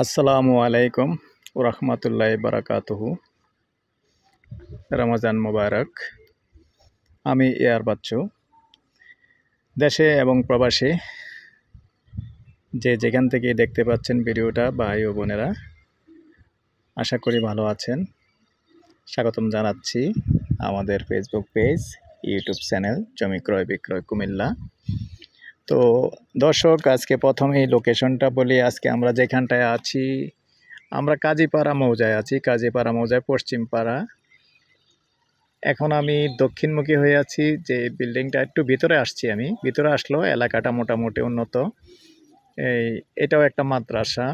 আসসালামু আলাইকুম ওরহমতুল্লাহি বারাকাতুহু। রমজান মোবারক। আমি এয়ার বাচ্চু। দেশে এবং প্রবাসে যেখান থেকে দেখতে পাচ্ছেন ভিডিওটা, ভাই ও বোনেরা, আশা করি ভালো আছেন। স্বাগতম জানাচ্ছি আমাদের ফেসবুক পেজ, ইউটিউব চ্যানেল জমি ক্রয় বিক্রয় কুমিল্লা। তো দর্শক, আজকে প্রথমেই লোকেশনটা বলি। আজকে আমরা যেখানটায় আছি, আমরা কাজীপাড়া মৌজায় আছি। কাজীপাড়া মৌজায় পশ্চিম পাড়া। এখন আমি দক্ষিণমুখী হয়ে আছি, যে বিল্ডিংটা একটু ভিতরে আসছি। আমি ভিতরে আসলেও এলাকাটা মোটামুটি উন্নত। এটাও একটা মাদ্রাসা,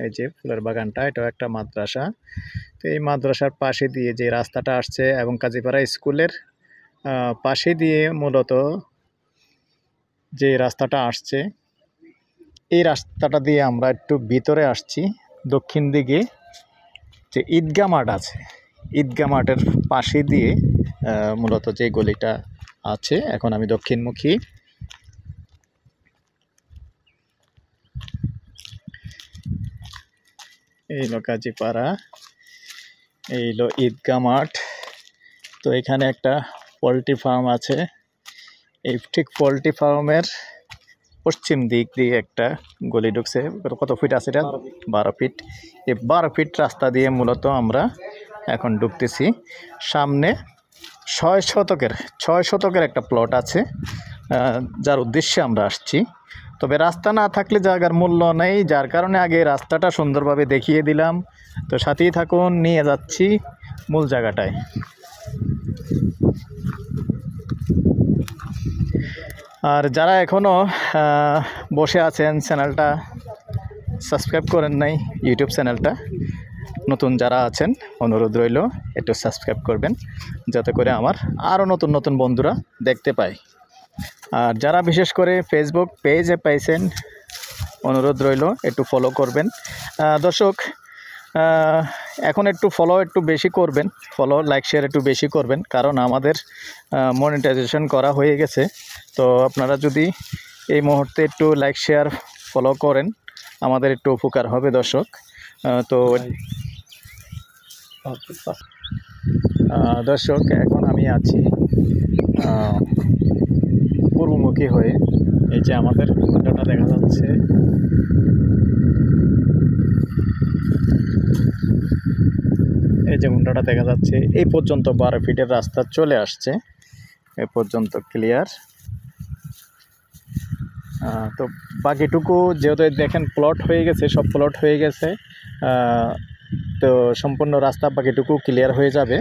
এই যে ফুলের বাগানটা, এটাও একটা মাদ্রাসা। তো এই মাদ্রাসার পাশে দিয়ে যে রাস্তাটা আসছে এবং কাজীপাড়া স্কুলের পাশে দিয়ে মূলত যে রাস্তাটা আসছে, এই রাস্তাটা দিয়ে আমরা একটু ভিতরে আসছি। দক্ষিণ দিকে যে ঈদগাহ মাঠ আছে, ঈদগাহ মাঠের পাশে দিয়ে মূলত যে গলিটা আছে। এখন আমি দক্ষিণমুখী। এই হলো কাজীপাড়া, এই হলো ঈদগাহ মাঠ। তো এখানে একটা পোলট্রি ফার্ম আছে। এই ঠিক পোলট্রি ফার্মের পশ্চিম দিক দিয়ে একটা গলি ঢুকছে। কত ফিট আছে এটা? 12 ফিট। এই 12 ফিট রাস্তা দিয়ে মূলত আমরা এখন ঢুকতেছি। সামনে 6 শতকের একটা প্লট আছে, যার উদ্দেশ্যে আমরা আসছি। তবে রাস্তা না থাকলে জায়গার মূল্য নেই, যার কারণে আগে রাস্তাটা সুন্দরভাবে দেখিয়ে দিলাম। তো সাথেই থাকুন, নিয়ে যাচ্ছি মূল জায়গাটায়। আর যারা এখনও বসে আছেন, চ্যানেলটা সাবস্ক্রাইব করেন নাই, ইউটিউব চ্যানেলটা, নতুন যারা আছেন অনুরোধ রইল একটু সাবস্ক্রাইব করবেন, যাতে করে আমার আরও নতুন নতুন বন্ধুরা দেখতে পায়। আর যারা বিশেষ করে ফেসবুক পেজে পাইছেন, অনুরোধ রইল একটু ফলো করবেন। দর্শক, এখন একটু ফলো একটু বেশি করবেন, ফলো লাইক শেয়ার একটু বেশি করবেন, কারণ আমাদের মনিটাইজেশন করা হয়ে গেছে। তো আপনারা যদি এই মুহূর্তে একটু লাইক শেয়ার ফলো করেন, আমাদের একটু উপকার হবে দর্শক। তো দর্শক, এখন আমি আছি পূর্বমুখী হয়ে। এই যে আমাদের উন্ডাটা দেখা যাচ্ছে, এই যে উন্ডাটা দেখা যাচ্ছে, এই পর্যন্ত 12 ফিটের রাস্তা চলে আসছে, এ পর্যন্ত ক্লিয়ার। তো বাকিটুকু যেহেতু দেখেন প্লট হয়ে গেছে, সব প্লট হয়ে গেছে, তো সম্পূর্ণ রাস্তা বাকিটুকু ক্লিয়ার হয়ে যাবে।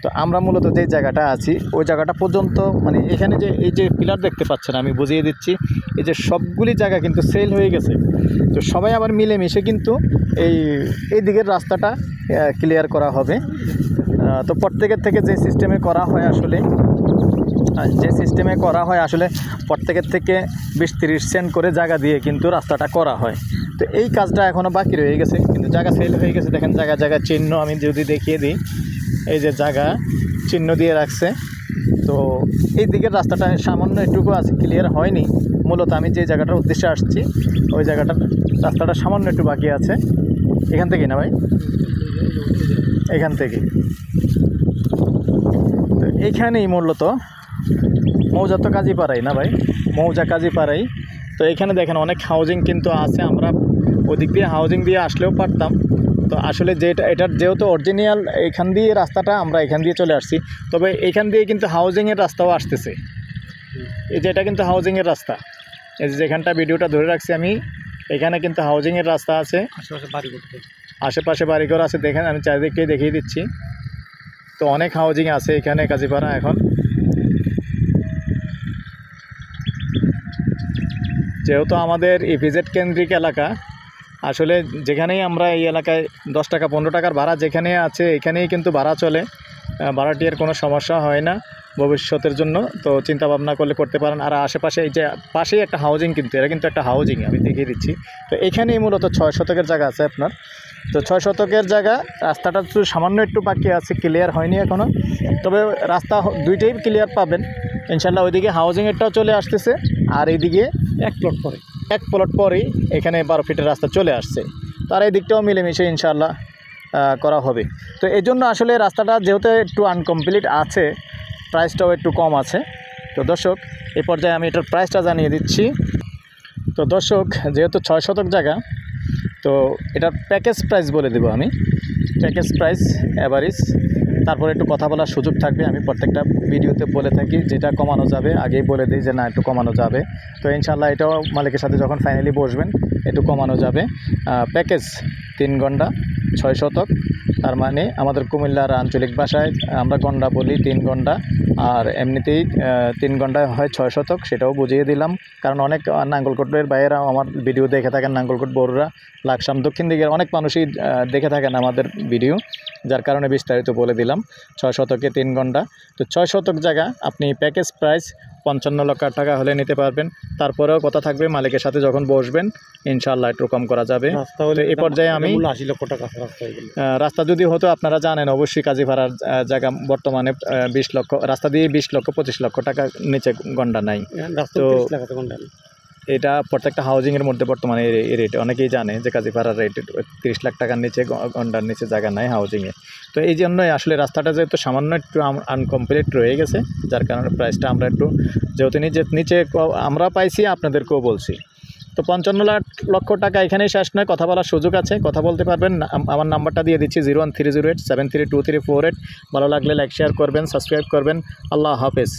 তো আমরা মূলত যে জায়গাটা আছি, ওই জায়গাটা পর্যন্ত, মানে এখানে যে এই যে পিলার দেখতে পাচ্ছেন, আমি বুঝিয়ে দিচ্ছি, এই যে সবগুলি জায়গা কিন্তু সেল হয়ে গেছে। তো সবাই আবার মিলেমিশে কিন্তু এই দিকের রাস্তাটা ক্লিয়ার করা হবে। তো প্রত্যেকের থেকে যে সিস্টেমে করা হয় আসলে প্রত্যেকের থেকে 20-30 সেন্ট করে জায়গা দিয়ে কিন্তু রাস্তাটা করা হয়। তো এই কাজটা এখনও বাকি রয়ে গেছে, কিন্তু জায়গা সেল হয়ে গেছে। দেখেন জায়গা চিহ্ন আমি যদি দেখিয়ে দিই, এই যে জায়গা চিহ্ন দিয়ে রাখছে। তো এই দিকের রাস্তাটা সামান্য একটুকু আছে, ক্লিয়ার হয়নি। মূলত আমি যে জায়গাটার উদ্দেশ্যে আসছি, ওই জায়গাটার রাস্তাটা সামান্য একটু বাকি আছে। এখান থেকে না ভাই, এখান থেকে। তো এইখানেই মূলত মৌজা, তো কাজীপাড়াই না ভাই, মৌজা কাজীপাড়াই। তো এখানে দেখেন অনেক হাউজিং কিন্তু আছে। আমরা ওদিক দিয়ে হাউজিং দিয়ে আসলেও পারতাম। তো আসলে এটার যেহেতু অরিজিনাল এখান দিয়ে রাস্তাটা, আমরা এখান দিয়ে চলে আসছি। তবে এখান দিয়ে কিন্তু হাউজিংয়ের রাস্তাও আসতেছে। এই যে এটা কিন্তু হাউজিংয়ের রাস্তা, এই যে যেখানটা ভিডিওটা ধরে রাখছি আমি, এখানে কিন্তু হাউজিংয়ের রাস্তা আছে। আশেপাশে বাড়িঘর আছে, দেখেন আমি চারিদিকটাই দেখিয়ে দিচ্ছি। তো অনেক হাউজিং আছে এখানে কাজীপাড়া। এখন যেহেতু আমাদের ইপিজেড কেন্দ্রিক এলাকা, আসলে যেখানেই আমরা এই এলাকায় 10 টাকা 15 টাকার ভাড়া যেখানে আছে, এখানেই কিন্তু ভাড়া চলে। ভাড়াটির কোনো সমস্যা হয় না ভবিষ্যতের জন্য। তো চিন্তা ভাবনা করতে পারেন। আর আশেপাশে এই যে পাশেই একটা হাউজিং, কিন্তু এরা কিন্তু একটা হাউজিং, আমি দেখিয়ে দিচ্ছি। তো এখানেই মূলত 6 শতকের জায়গা আছে আপনার। তো 6 শতকের জায়গা, রাস্তাটা তো সামান্য একটু বাকি আছে, ক্লিয়ার হয়নি এখনও। তবে রাস্তা দুইটাই ক্লিয়ার পাবেন ইনশাল্লাহ। ওইদিকে হাউজিংয়েরটাও চলে আসতেছে, আর এইদিকে এক প্লট পরেই এখানে 12 ফিটের রাস্তা চলে আসছে। তো আর এই দিকটাও মিলেমিশে ইনশাআল্লাহ করা হবে। তো এই জন্য আসলে রাস্তাটা যেহেতু একটু আনকমপ্লিট আছে, প্রাইসটাও একটু কম আছে। তো দর্শক এই পর্যায়ে আমি এটার প্রাইসটা জানিয়ে দিচ্ছি। তো দর্শক যেহেতু 6 শতক জায়গা, তো এটার প্যাকেজ প্রাইস বলে দেবো আমি, প্যাকেজ প্রাইস অ্যাভারেজ, তারপরে একটু কথা বলার সুযোগ থাকবে। আমি প্রত্যেকটা ভিডিওতে বলে থাকি যেটা কমানো যাবে আগেই বলে দিই যে না একটু কমানো যাবে। তো ইনশাআল্লাহ এটাও মালিকের সাথে যখন ফাইনালি বসবেন একটু কমানো যাবে। প্যাকেজ 3 গন্ডা 6 শতক, তার মানে আমাদের কুমিল্লার আঞ্চলিক ভাষায় আমরা গন্ডা বলি 3 গন্ডা, আর এমনিতেই 3 গন্ডা হয় 6 শতক, সেটাও বুঝিয়ে দিলাম। কারণ অনেক নাঙ্গলকোটের বাইরেরা আমার ভিডিও দেখে থাকেন, নাঙ্গলকোট বড়ুরা লাকসাম দক্ষিণ দিকের অনেক মানুষই দেখে থাকেন আমাদের ভিডিও, যার কারণে বিস্তারিত বলে দিলাম। 6 শতকে 3 গন্ডা, তো 6 শতক জায়গা আপনি প্যাকেজ প্রাইস 55 লক্ষ টাকা হলে নিতে পারবেন। তারপরেও কথা থাকবে মালিকের সাথে যখন বসবেন ইনশাআল্লাহ একটু কম করা যাবে। তাহলে এই পর্যায়ে আমি 80 লক্ষ টাকা রাস্তা যদি হতো আপনারা জানেন অবশ্যই কাজীপাড়ার জায়গা বর্তমানে 20 লক্ষ, রাস্তা দিয়ে 20 লক্ষ 25 লক্ষ টাকা নিচে গন্ডা নাই। তো এটা প্রত্যেকটা হাউজিংয়ের মধ্যে বর্তমানে এই রেট অনেকেই জানে যে কাজীপাড়ার রেট 30 লাখ টাকার নিচে গন্ডার নিচে জায়গা নাই হাউজিংয়ে। তো এই জন্যই আসলে রাস্তাটা যেহেতু সামান্য একটু আনকমপ্লিট রয়ে গেছে, যার কারণে প্রাইসটা আমরা একটু যেহেতু নিচে আমরা পাইছি আপনাদেরকেও বলছি। তো 55 লক্ষ টাকা এখানেই শেষ নয়, কথা বলার সুযোগ আছে, কথা বলতে পারবেন। আমার নাম্বারটা দিয়ে দিচ্ছি 01308 732348। ভালো লাগলে লাইক শেয়ার করবেন, সাবস্ক্রাইব করবেন। আল্লাহ হাফেজ।